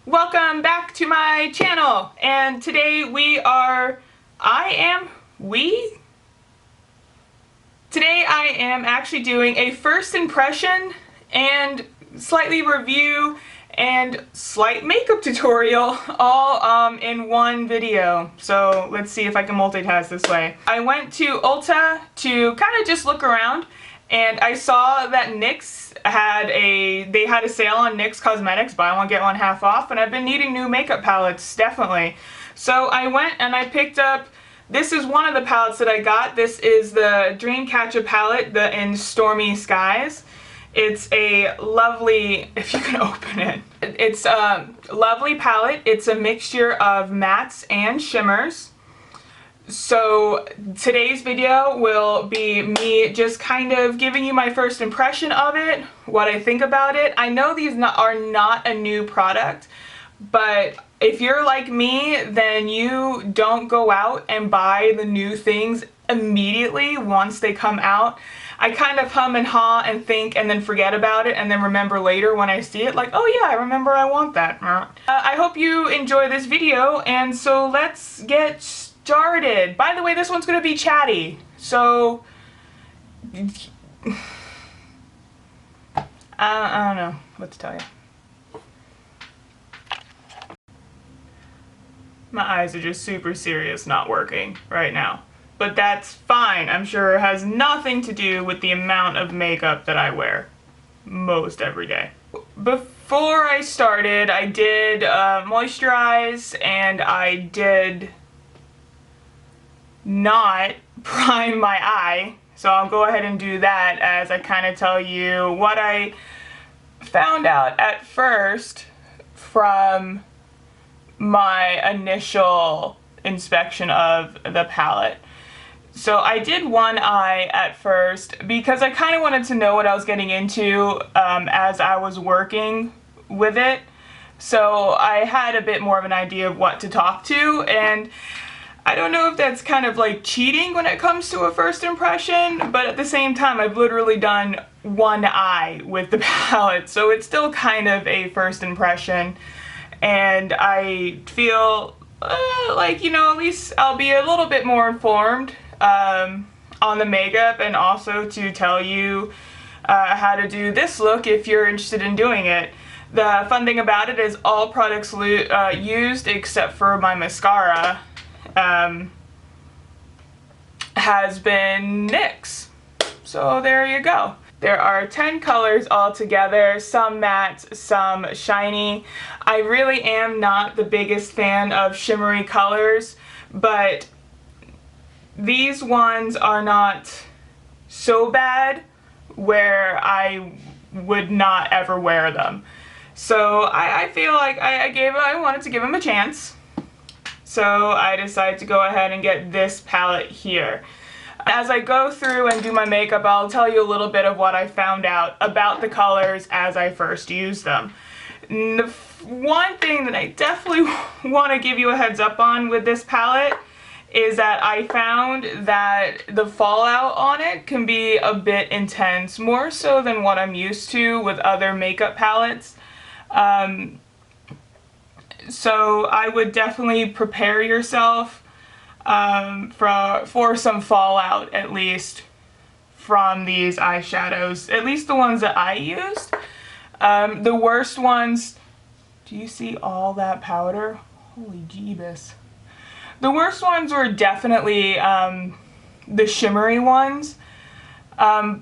Welcome back to my channel, and today Today I am actually doing a first impression and slightly review and slight makeup tutorial all in one video. So let's see if I can multitask this way. I went to Ulta to kind of just look around, and I saw that NYX had a sale on NYX Cosmetics, buy one get one half off, and I've been needing new makeup palettes, definitely. So I went and I picked up, this is one of the palettes that I got. This is the Dreamcatcher palette, in Stormy Skies. It's a lovely, if you can open it, it's a lovely palette. It's a mixture of mattes and shimmers. So today's video will be me just kind of giving you my first impression of it, what I think about it. I know these are not a new product, but if you're like me, then you don't go out and buy the new things immediately once they come out. I kind of hum and haw and think and then forget about it and then remember later when I see it, like, oh yeah, I remember I want that. I hope you enjoy this video, and so let's get started. By the way, this one's gonna be chatty, so I don't know what to tell you. My eyes are just super serious not working right now, but that's fine. I'm sure it has nothing to do with the amount of makeup that I wear most every day. Before I started, I did moisturize, and I did not prime my eye, so I'll go ahead and do that as I kind of tell you what I found out at first from my initial inspection of the palette. So I did one eye at first because I kind of wanted to know what I was getting into as I was working with it, so I had a bit more of an idea of what to talk to, and I don't know if that's kind of like cheating when it comes to a first impression, but at the same time I've literally done one eye with the palette, so it's still kind of a first impression, and I feel like, you know, at least I'll be a little bit more informed on the makeup, and also to tell you how to do this look if you're interested in doing it. The fun thing about it is all products used except for my mascara has been NYX. So there you go. There are 10 colors altogether, some matte, some shiny. I really am not the biggest fan of shimmery colors, but these ones are not so bad where I would not ever wear them. So I feel like I wanted to give them a chance. So I decided to go ahead and get this palette here. As I go through and do my makeup, I'll tell you a little bit of what I found out about the colors as I first used them. The one thing that I definitely want to give you a heads up on with this palette is that I found that the fallout on it can be a bit intense, more so than what I'm used to with other makeup palettes. So I would definitely prepare yourself for some fallout, at least from these eyeshadows, at least the ones that I used. The worst ones, do you see all that powder? Holy jeebus. The worst ones were definitely the shimmery ones, but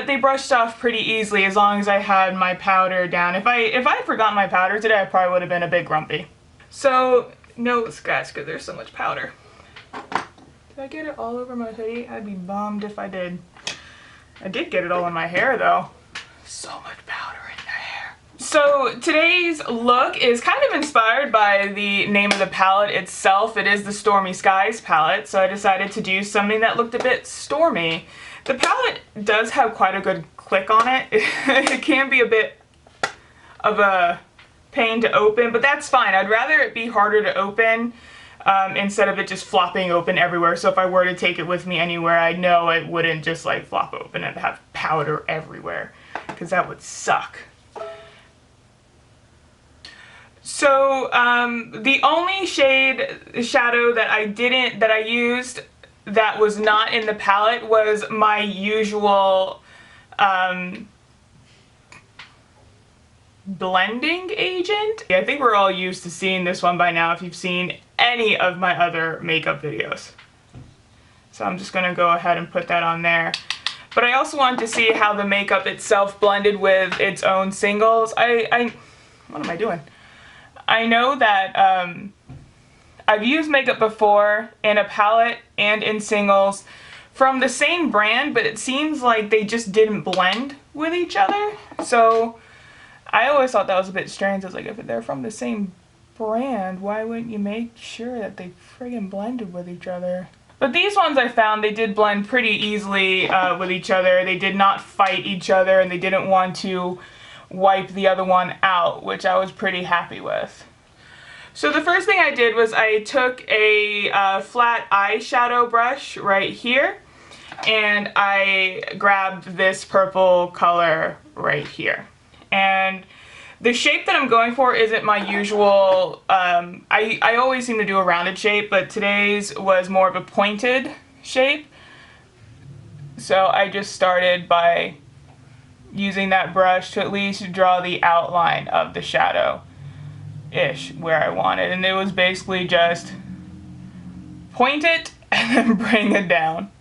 they brushed off pretty easily as long as I had my powder down. If I had forgotten my powder today, I probably would have been a bit grumpy. So no scratch because there's so much powder. Did I get it all over my hoodie? I'd be bummed if I did. I did get it all in my hair though. So much powder in the hair. So today's look is kind of inspired by the name of the palette itself. It is the Stormy Skies palette, so I decided to do something that looked a bit stormy. The palette does have quite a good click on it. It can be a bit of a pain to open, but that's fine. I'd rather it be harder to open instead of it just flopping open everywhere. So if I were to take it with me anywhere, I know it wouldn't just like flop open and have powder everywhere, because that would suck. So the only shadow that I used that was not in the palette was my usual blending agent. I think we're all used to seeing this one by now if you've seen any of my other makeup videos. So I'm just gonna go ahead and put that on there. But I also wanted to see how the makeup itself blended with its own singles. What am I doing? I know that I've used makeup before in a palette and in singles from the same brand, but it seems like they just didn't blend with each other. So I always thought that was a bit strange. I was like, if they're from the same brand, why wouldn't you make sure that they friggin' blended with each other? But these ones I found, they did blend pretty easily with each other. They did not fight each other, and they didn't want to wipe the other one out, which I was pretty happy with. So the first thing I did was I took a flat eyeshadow brush right here, and I grabbed this purple color right here. And the shape that I'm going for isn't my usual, I always seem to do a rounded shape, but today's was more of a pointed shape. So I just started by using that brush to at least draw the outline of the shadow-ish where I wanted. And it was basically just point it and then bring it down.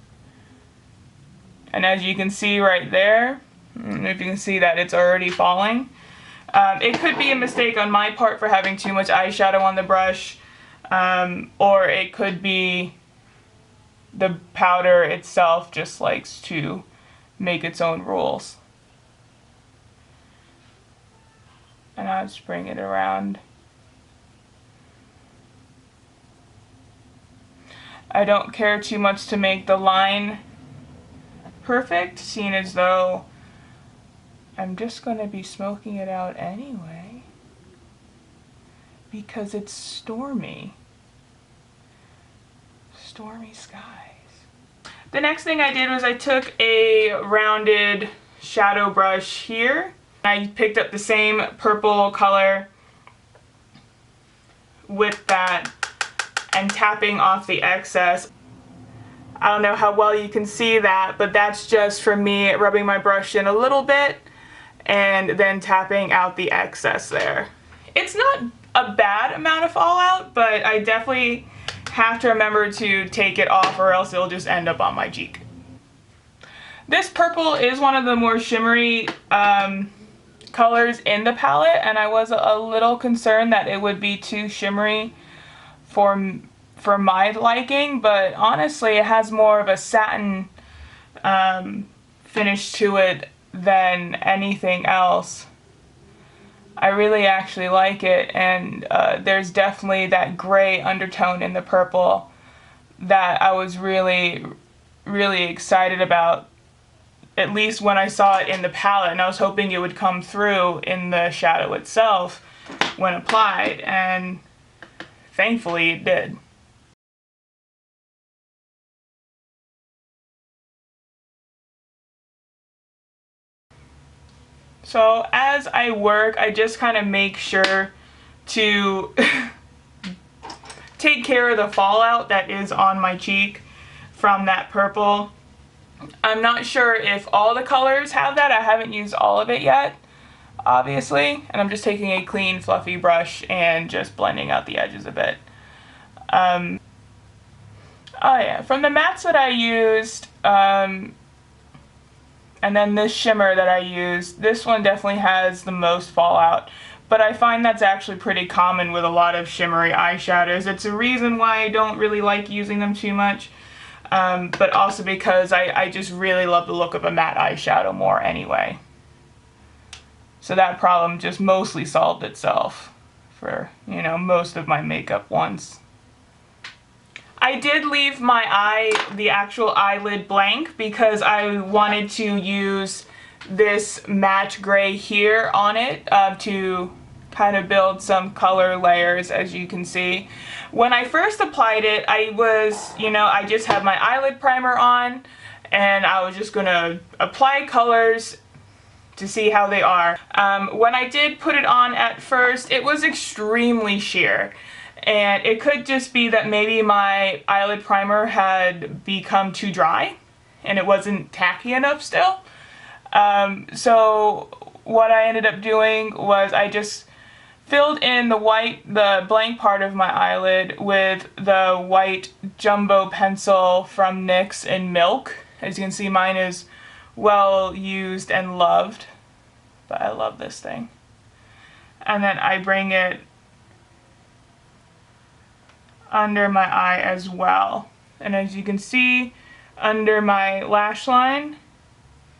And as you can see right there, I don't know if you can see that it's already falling. It could be a mistake on my part for having too much eyeshadow on the brush, or it could be the powder itself just likes to make its own rules. And I'll just bring it around. I don't care too much to make the line perfect, seeing as though I'm just going to be smoking it out anyway, because it's stormy. Stormy skies. The next thing I did was I took a rounded shadow brush here. I picked up the same purple color with that and tapping off the excess. I don't know how well you can see that, but that's just for me rubbing my brush in a little bit and then tapping out the excess there. It's not a bad amount of fallout, but I definitely have to remember to take it off or else it'll just end up on my cheek. This purple is one of the more shimmery colors in the palette, and I was a little concerned that it would be too shimmery for my liking, but honestly it has more of a satin finish to it than anything else. I really actually like it, and there's definitely that gray undertone in the purple that I was really excited about, at least when I saw it in the palette, and I was hoping it would come through in the shadow itself when applied, and thankfully it did. So as I work, I just kind of make sure to take care of the fallout that is on my cheek from that purple. I'm not sure if all the colors have that. I haven't used all of it yet, obviously. And I'm just taking a clean, fluffy brush and just blending out the edges a bit. Oh yeah, from the mattes that I used, and then this shimmer that I used, this one definitely has the most fallout. But I find that's actually pretty common with a lot of shimmery eyeshadows. It's a reason why I don't really like using them too much. But also because I just really love the look of a matte eyeshadow more anyway. So that problem just mostly solved itself for, you know, most of my makeup once. I did leave the actual eyelid blank because I wanted to use this matte gray here on it to kind of build some color layers, as you can see. When I first applied it, I just had my eyelid primer on and I was just gonna apply colors to see how they are. When I did put it on at first, it was extremely sheer. And it could just be that maybe my eyelid primer had become too dry and it wasn't tacky enough still. So what I ended up doing was I just filled in the blank part of my eyelid with the white jumbo pencil from NYX in Milk. As you can see, mine is well used and loved, but I love this thing. And then I bring it under my eye as well. And as you can see, under my lash line,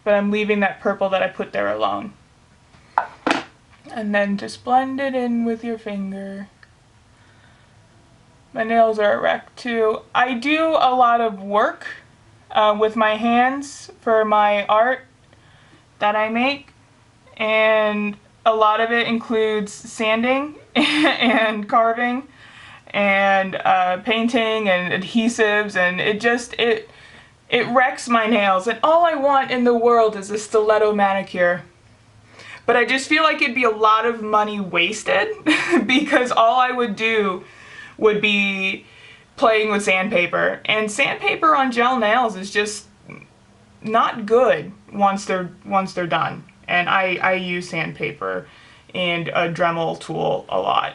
but I'm leaving that purple that I put there alone. And then just blend it in with your finger. My nails are erect too. I do a lot of work with my hands for my art that I make, and a lot of it includes sanding and carving and painting and adhesives, and it wrecks my nails, and all I want in the world is a stiletto manicure. But I just feel like it'd be a lot of money wasted because all I would do would be playing with sandpaper. And sandpaper on gel nails is just not good once they're done. And I use sandpaper and a Dremel tool a lot.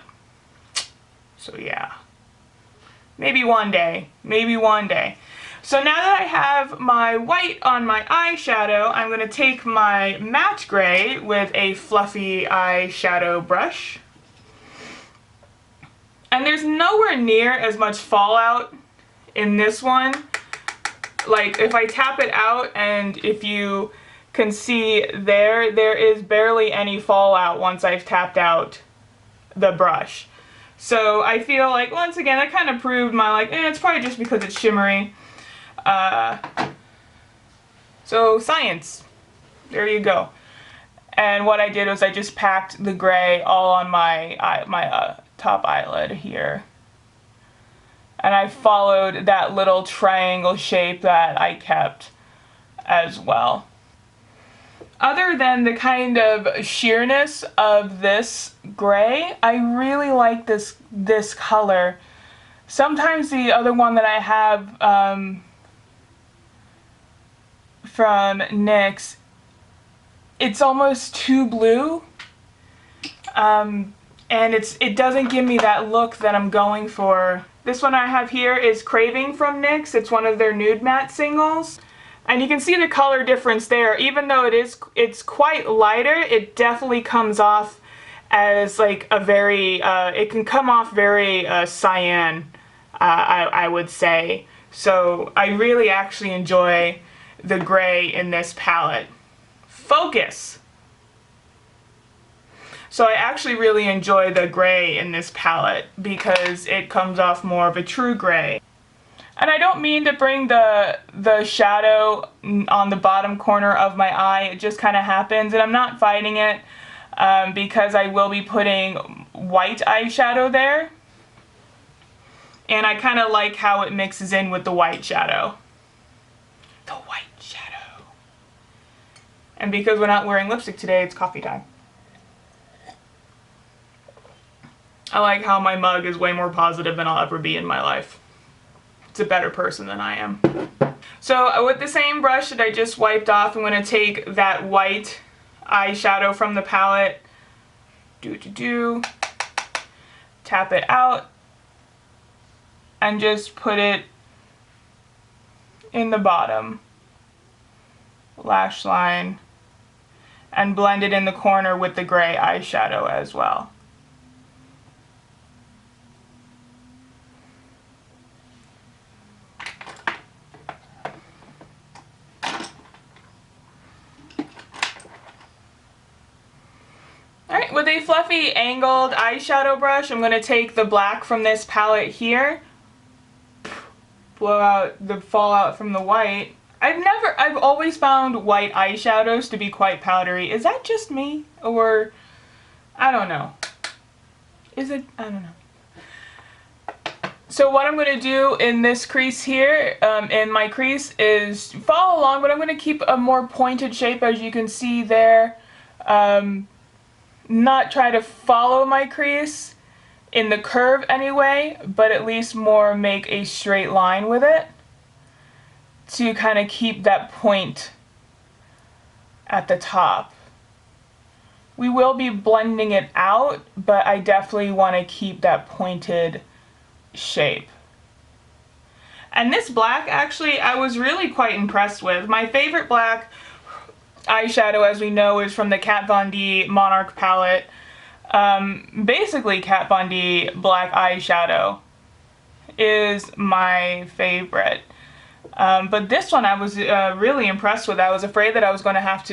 So yeah. Maybe one day. Maybe one day. So now that I have my white on my eyeshadow, I'm going to take my matte gray with a fluffy eyeshadow brush. And there's nowhere near as much fallout in this one. Like if I tap it out, and if you can see there is barely any fallout once I've tapped out the brush. So I feel like, once again, I kind of proved my, it's probably just because it's shimmery. So science, there you go. And what I did was I just packed the gray all on my top eyelid here. And I followed that little triangle shape that I kept as well. Other than the kind of sheerness of this gray, I really like this color. Sometimes the other one that I have from NYX, it's almost too blue, and it doesn't give me that look that I'm going for. This one I have here is Craving from NYX. It's one of their nude matte singles, and you can see the color difference there. Even though it's quite lighter, it definitely comes off as like a very it can come off very cyan, I would say. So I really actually enjoy the gray in this palette. Focus! So I actually really enjoy the gray in this palette because it comes off more of a true gray. And I don't mean to bring the shadow on the bottom corner of my eye, it just kind of happens, and I'm not fighting it because I will be putting white eyeshadow there. And I kind of like how it mixes in with the white shadow. The white shadow. And because we're not wearing lipstick today, it's coffee time. I like how my mug is way more positive than I'll ever be in my life. It's a better person than I am. So with the same brush that I just wiped off, I'm going to take that white eyeshadow from the palette, tap it out, and just put it in the bottom lash line and blend it in the corner with the gray eyeshadow as well. Alright, with a fluffy angled eyeshadow brush, I'm going to take the black from this palette here, blow out the fallout from the white. I've always found white eyeshadows to be quite powdery. Is that just me? Or, I don't know. Is it? I don't know. So what I'm going to do in this crease here, in my crease, is follow along, but I'm going to keep a more pointed shape, as you can see there. Not try to follow my crease in the curve anyway, but at least more make a straight line with it to kind of keep that point at the top. We will be blending it out, but I definitely want to keep that pointed shape. And this black, actually, I was really quite impressed with. My favorite black eyeshadow, as we know, is from the Kat Von D Monarch palette. Basically, Kat Von D black eyeshadow is my favorite. But this one I was really impressed with. I was afraid that I was going to have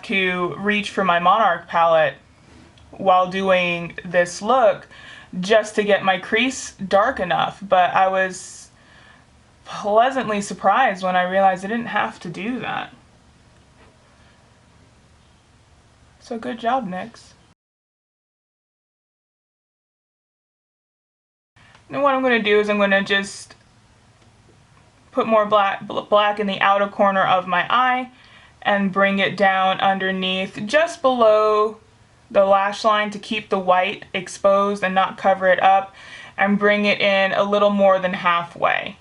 to reach for my Monarch palette while doing this look just to get my crease dark enough, but I was pleasantly surprised when I realized I didn't have to do that. So good job, NYX. Now what I'm going to do is I'm going to just put more black in the outer corner of my eye and bring it down underneath just below the lash line to keep the white exposed and not cover it up, and bring it in a little more than halfway.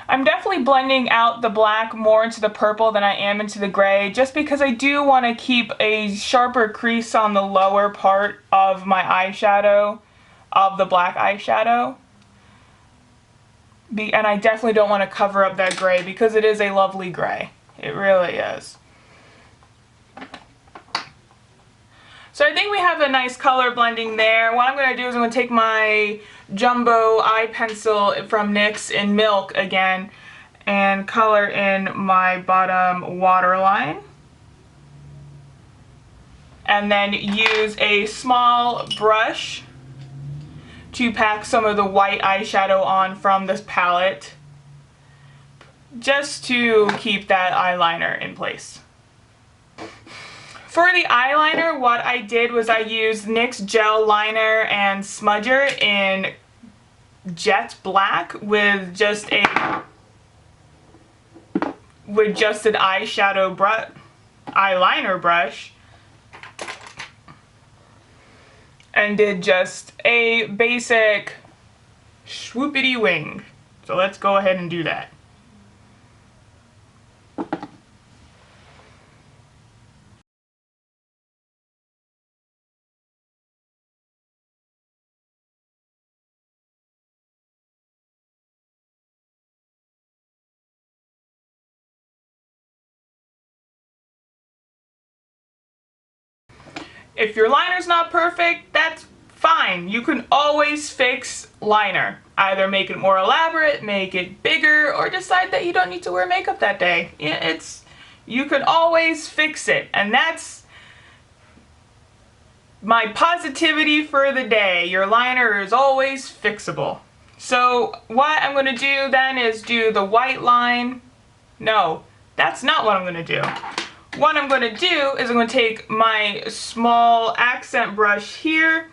I'm definitely blending out the black more into the purple than I am into the gray, just because I do want to keep a sharper crease on the lower part of my eyeshadow, of the black eyeshadow. And I definitely don't want to cover up that gray because it is a lovely gray. It really is. So I think we have a nice color blending there. What I'm going to do is I'm going to take my jumbo eye pencil from NYX in Milk again and color in my bottom waterline. And then use a small brush to pack some of the white eyeshadow on from this palette, just to keep that eyeliner in place. For the eyeliner, what I did was I used NYX Gel Liner and Smudger in Jet Black with just an eyeliner brush, and did just a basic swoopity wing. So let's go ahead and do that. If your liner's not perfect, that's fine. You can always fix liner. Either make it more elaborate, make it bigger, or decide that you don't need to wear makeup that day. You can always fix it, and that's my positivity for the day. Your liner is always fixable. So what I'm going to do then is do the white line. No, that's not what I'm going to do. What I'm going to do is I'm going to take my small accent brush here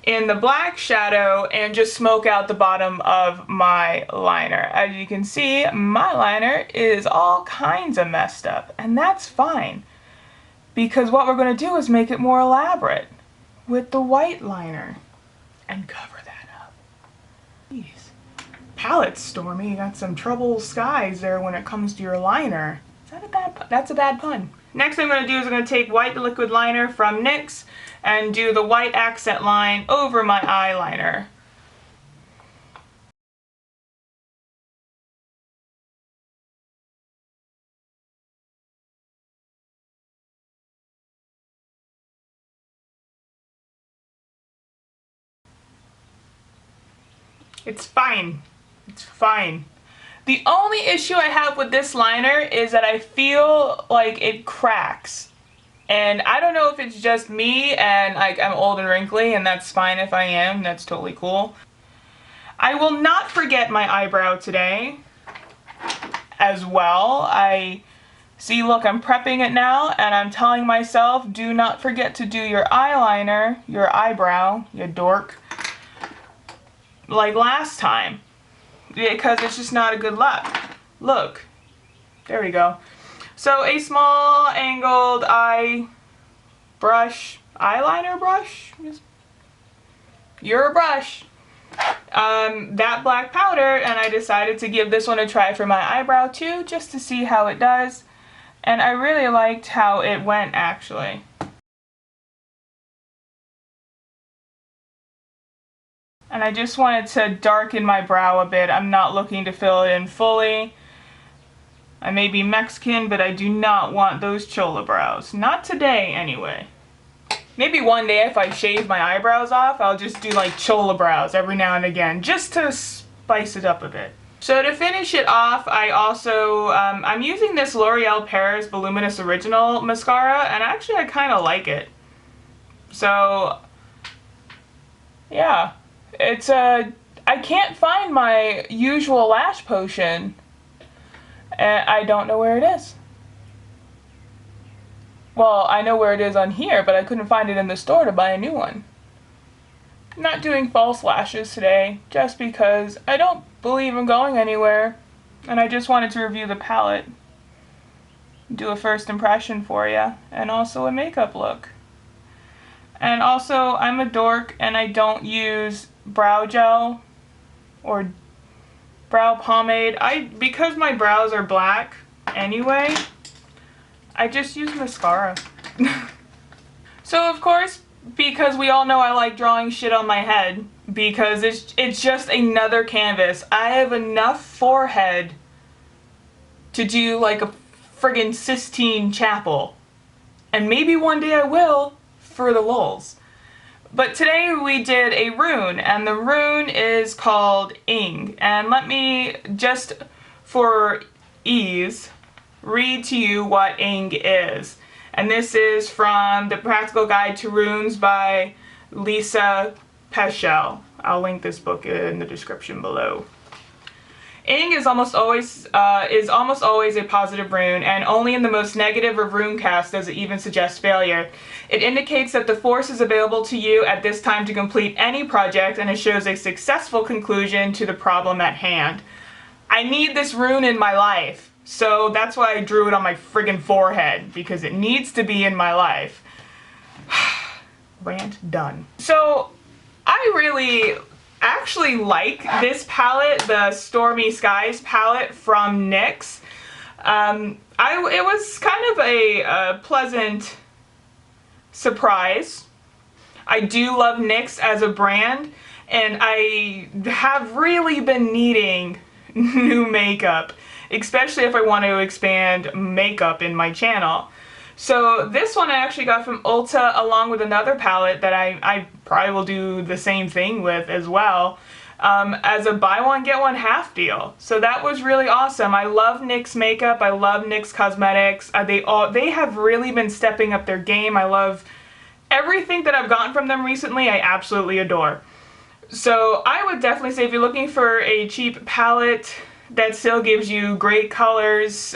in the black shadow and just smoke out the bottom of my liner. As you can see, my liner is all kinds of messed up, and that's fine, because what we're going to do is make it more elaborate with the white liner and cover that up. Jeez. Palette Stormy, you got some trouble skies there when it comes to your liner. That's a bad pun. Next thing I'm going to do is I'm going to take white liquid liner from NYX and do the white accent line over my eyeliner. It's fine. It's fine. The only issue I have with this liner is that I feel like it cracks. And I don't know if it's just me and I'm old and wrinkly, and that's fine if I am. That's totally cool. I will not forget my eyebrow today as well. See, look, I'm prepping it now, and I'm telling myself, do not forget to do your eyeliner, your eyebrow, you dork, like last time. Because it's just not a good look. Look. There we go. So a small angled eyeliner brush, you're a brush. That black powder, and I decided to give this one a try for my eyebrow too, just to see how it does. And I really liked how it went, actually. And I just wanted to darken my brow a bit. I'm not looking to fill it in fully. I may be Mexican, but I do not want those chola brows. Not today, anyway. Maybe one day if I shave my eyebrows off, I'll just do like chola brows every now and again, just to spice it up a bit. So to finish it off, I also, I'm using this L'Oreal Paris Voluminous Original Mascara, and actually I kind of like it. So, yeah. It's I can't find my usual lash potion, and I don't know where it is. Well, I know where it is on here, but I couldn't find it in the store to buy a new one. I'm not doing false lashes today, just because I don't believe in going anywhere, and I just wanted to review the palette, do a first impression for you, and also a makeup look. And also, I'm a dork, and I don't use brow gel or brow pomade. Because my brows are black anyway, I just use mascara. So of course, because we all know I like drawing shit on my head, because it's just another canvas. I have enough forehead to do like a friggin' Sistine Chapel. And maybe one day I will, for the lulz. But today we did a rune, and the rune is called Ing. And let me, just for ease, read to you what Ing is. And this is from the Practical Guide to Runes by Lisa Peschel. I'll link this book in the description below. Ing is almost always a positive rune, and only in the most negative of rune casts does it even suggest failure. It indicates that the force is available to you at this time to complete any project, and it shows a successful conclusion to the problem at hand. I need this rune in my life, so that's why I drew it on my friggin' forehead, because it needs to be in my life. Rant done. So, I really actually like this palette, the Stormy Skies palette from NYX. It was kind of a pleasant surprise. I do love NYX as a brand, and I have really been needing new makeup, especially if I want to expand makeup in my channel. So this one I actually got from Ulta, along with another palette that I probably will do the same thing with as well, as a buy one get one half deal. So that was really awesome. I love NYX makeup. I love NYX cosmetics. They have really been stepping up their game. I love everything that I've gotten from them recently. I absolutely adore. So I would definitely say if you're looking for a cheap palette that still gives you great colors,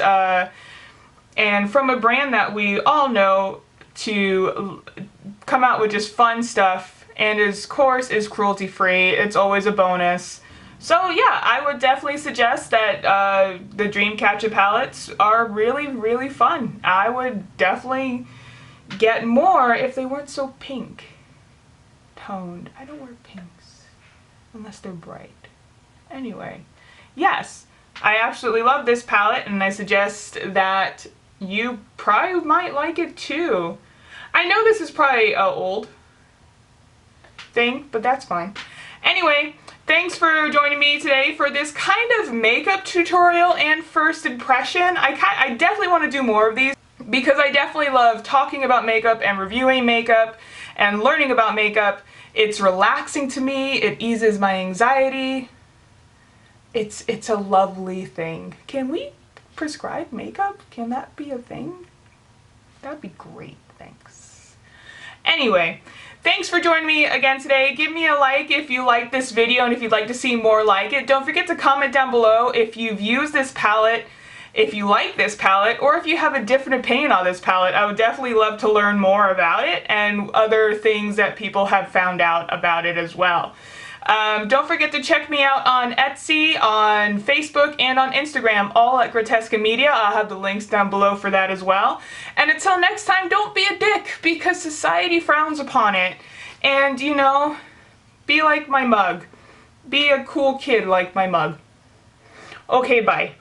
and from a brand that we all know to come out with just fun stuff, and of course is cruelty free, it's always a bonus. So yeah, I would definitely suggest that the Dreamcatcher palettes are really, really fun. I would definitely get more if they weren't so pink toned. I don't wear pinks unless they're bright. Anyway, yes, I absolutely love this palette, and I suggest that you probably might like it too. I know this is probably an old thing, but that's fine. Anyway, thanks for joining me today for this kind of makeup tutorial and first impression. I definitely want to do more of these, because I definitely love talking about makeup and reviewing makeup and learning about makeup. It's relaxing to me. It eases my anxiety. It's a lovely thing. Can we prescribe makeup? Can that be a thing? That'd be great. Thanks. Anyway, thanks for joining me again today. Give me a like if you like this video and if you'd like to see more like it. Don't forget to comment down below if you've used this palette, if you like this palette, or if you have a different opinion on this palette. I would definitely love to learn more about it and other things that people have found out about it as well. Don't forget to check me out on Etsy, on Facebook, and on Instagram, all at Grotesca Media. I'll have the links down below for that as well. And until next time, don't be a dick, because society frowns upon it. And, you know, be like my mug. Be a cool kid like my mug. Okay, bye.